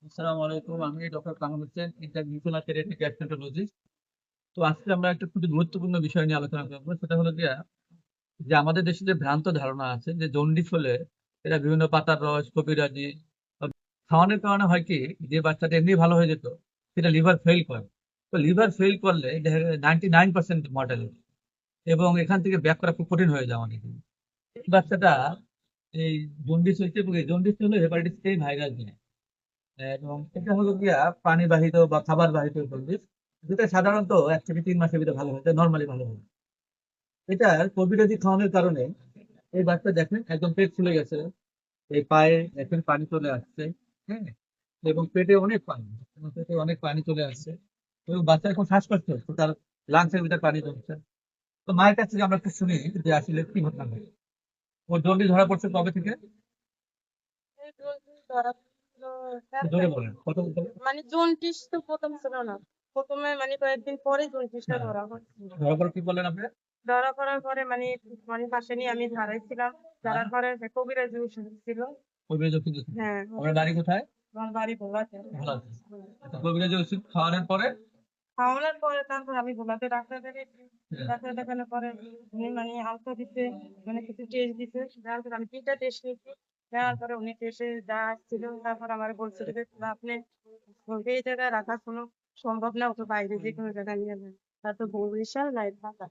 আসসালামু আলাইকুম। আমি ডক্টর কামাল হোসেন, ইন্টারভিউশনাল পেডিয়াট্রিক গ্যাস্ট্রোন্টারোলজিস্ট। তো আজকে আমরা একটা খুবই গুরুত্বপূর্ণ বিষয় নিয়ে আলোচনা করব। সেটা হলো গিয়া যে আমাদের দেশে যে ভ্রান্ত ধারণা আছে যে জন্ডিস হলে এরা বিভিন্ন পাতার রস, কবিরাজি বা খাওয়ানোর কারণে হয় কি যে বাচ্চাটা এমনি ভালো হয়ে যেত সেটা লিভার ফেইল করে। তো লিভার ফেইল করলে দেখা যায় 99% মর্টালিটি এবং এখান থেকে ব্যাক করা খুব কঠিন হয়ে যায় আমাদের জন্য। এই বাচ্চাটা এই জন্ডিস হয়েছে এবং এই জন্ডিস হলো হেপাটাইটিস A ভাইরাস নিয়ে। এবং এটা হলো গিয়া পানিবাহিত বা খাবার বাহিত জন্ডিস, যেটা সাধারণত 1 থেকে 3 মাসের ভিতরে ভালো হয়, নর্মালি ভালো হয়। এটার কবিরাজি খাওয়ানোর কারণে এই বাচ্চা দেখেন একদম পেট ফুলে গেছে, এই পায়ে দেখেন পানি চলে আসছে, হ্যাঁ, এবং পেটে অনেক পানি, পেটে অনেক পানি চলে আসছে এবং বাচ্চা এখন শ্বাসকষ্ট হচ্ছে, তার লাংসের ভিতরে পানি জমছে। তো মায়ের কাছ থেকে আমরা একটু শুনি যে আসলে কি ঘটনা ঘটে। ওর জন্ডিস ধরা পড়ছে কবে থেকে? এই জন্ডিস ধরা ছিল জোরে ফেব্রুয়ারি। বলেন, কত বলেন? মানে জন্ডিস তো প্রথম ছিল না। প্রথমে মানে কয়েকদিন পরে জন্ডিসটা হ্যাঁ, ধরা পড়ছিল। ধরা পড়ে কি বললেন আপনি? ধরা পড়ার পরে মানে মানে পাশে নিয়ে আমি ধারাইছিলাম। হ্যাঁ, ধারার পরে যে কবিরাজি ওষুধ ছিল। কবিরাজ ওষুধ দিয়েছেন? হ্যাঁ, আপনার বাড়ি কোথায়? আমার বাড়ি ভোলাতে। ভালো আছে। আচ্ছা, কবিরাজি ওষুধ খাওয়ানোর পরে? খাওয়ানোর পরে তারপর আমি ভোলাতে ডাক্তার দেখাইছি। হ্যাঁ, ডাক্তার দেখানোর পরে উনি মানে আলতা দিতে মানে কিছু টেস্ট দিতে। দেওয়ার পরে আমি 3টা টেস্ট নিয়েছি। নেওয়ার পরে উনি টেস্টে যা আসছিল তারপর আমার বলছিল যে আপনি ওকে এই জায়গায় রাখা কোনো সম্ভব না, ওকে বাইরে যে কোনো জায়গায় নিয়ে যান। তার তো বরিশাল নাই ঢাকা,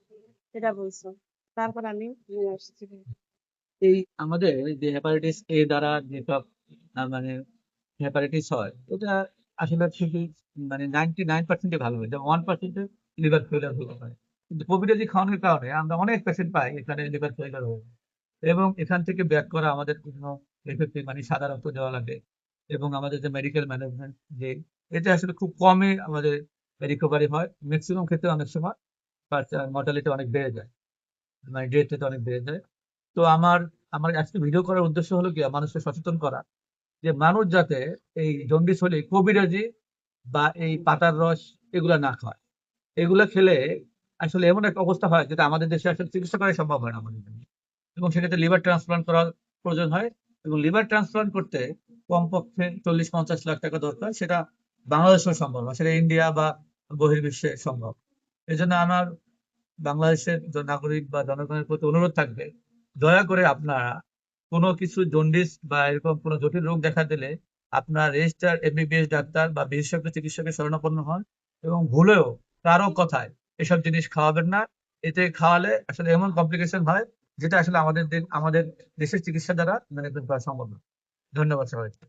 এটা বলছো। তারপর আমি নিয়ে আসছি। এই আমাদের এই যে হেপাটাইটিস এ দ্বারা যেসব মানে হেপাটাইটিস হয়, এটা আসলে ঠিকই, মানে 99% ভালো হয়, যেমন 1% লিভার ফেলিয়ার হতে পারে। কিন্তু কবিরাজি খাওয়ানোর কারণে আমরা অনেক পেশেন্ট পাই এখানে লিভার ফেলিয়ার হয়ে, এবং এখান থেকে ব্যাক করা আমাদের কোনো এফেক্টিভ, মানে সাদা রক্ত দেওয়া লাগে এবং আমাদের যে মেডিকেল ম্যানেজমেন্ট, যে এটা আসলে খুব কমই আমাদের রিকভারি হয়, ম্যাক্সিমাম ক্ষেত্রে অনেক সময় মর্টালিটি অনেক বেড়ে যায়, মানে ডেথ রেট অনেক বেড়ে যায়। তো আমার আমার আজকে ভিডিও করার উদ্দেশ্য হলো কি মানুষকে সচেতন করা, যে মানুষ যাতে এই জন্ডিস হলে কবিরাজি বা এই পাতার রস এগুলা না খায়। এগুলা খেলে আসলে এমন একটা অবস্থা হয় যেটা আমাদের দেশে আসলে চিকিৎসা করা সম্ভব হয় না আমাদের জন্য, এবং সেক্ষেত্রে লিভার ট্রান্সপ্লান্ট করার প্রয়োজন হয়। এবং লিভার ট্রান্সপ্লান্ট করতে কমপক্ষে 40-50 লাখ টাকা দরকার, সেটা বাংলাদেশেও সম্ভব না, সেটা ইন্ডিয়া বা বহির্বিশ্বে সম্ভব। এই জন্য আমার বাংলাদেশের নাগরিক বা জনগণের প্রতি অনুরোধ থাকবে, দয়া করে আপনারা কোনো কিছু জন্ডিস বা এরকম কোনো জটিল রোগ দেখা দিলে আপনার রেজিস্টার এমবিবিএস ডাক্তার বা বিশেষজ্ঞ চিকিৎসকের শরণাপন্ন হন, এবং ভুলেও কারো কথায় এসব জিনিস খাওয়াবেন না। এতে খাওয়ালে আসলে এমন কমপ্লিকেশন হয় যেটা আসলে আমাদের দেশের চিকিৎসা দ্বারা ম্যানেজমেন্ট করা সম্ভব না। ধন্যবাদ সবাইকে।